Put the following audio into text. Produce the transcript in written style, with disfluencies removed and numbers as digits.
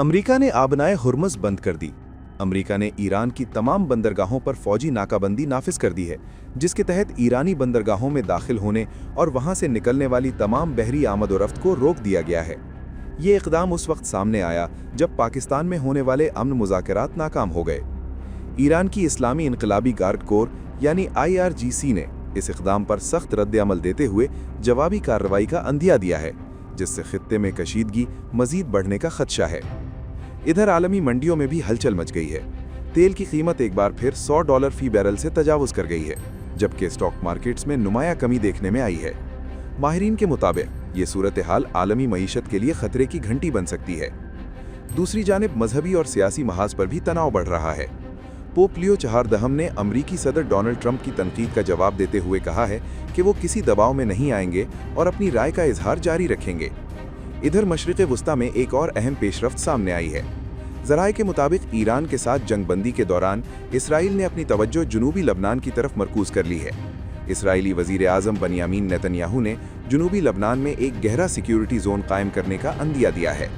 America ने आबनाए Hormuz बंद कर दी। अमेरिका ने ईरान की तमाम बंदरगाहों पर फौजी नाकाबंदी नाफिज कर दी है, जिसके तहत ईरानी बंदरगाहों में दाखिल होने और वहां से निकलने वाली तमाम बहरी आमद-ओ-रफ्त को रोक दिया गया है। ये इक़दाम उस वक्त सामने आया जब पाकिस्तान में होने वाले अमन मुज़ाकरात नाकाम हो गए। ईरान की इस्लामी इनकलाबी गार्ड कोर यानी IRGC ने इस इक़दाम पर सख्त रद्द-ए-अमल देते हुए जवाबी कार्रवाई का अंदिया दिया है, जिससे खित्ते में कशीदगी मज़ीद बढ़ने का खदशा है। इधर आलमी मंडियों में भी हलचल मच गई है। तेल की कीमत एक बार फिर $100 फी बैरल से तजावुज़ कर गई है, जबकि स्टॉक मार्केट्स में नुमाया कमी देखने में आई है। माहिरीन के मुताबिक ये सूरत हाल आलमी मईशत के लिए खतरे की घंटी बन सकती है। दूसरी जानिब मजहबी और सियासी महाज पर भी तनाव बढ़ रहा है। पोप लियो चहारदहम ने अमरीकी सदर डोनाल्ड ट्रंप की तनकीद का जवाब देते हुए कहा है कि वो किसी दबाव में नहीं आएंगे और अपनी राय का इजहार जारी रखेंगे। इधर मशरिक़ वुस्ता में एक और अहम पेशरफ्त सामने आई है। ज़राए के मुताबिक ईरान के साथ जंगबंदी के दौरान इसराइल ने अपनी तवज्जो जनूबी लबनान की तरफ मरकूज़ कर ली है। इसराइली वज़ीर आज़म बनियामीन नेतन्याहू ने जनूबी लबनान में एक गहरा सिक्योरिटी जोन कायम करने का अंदिया दिया है।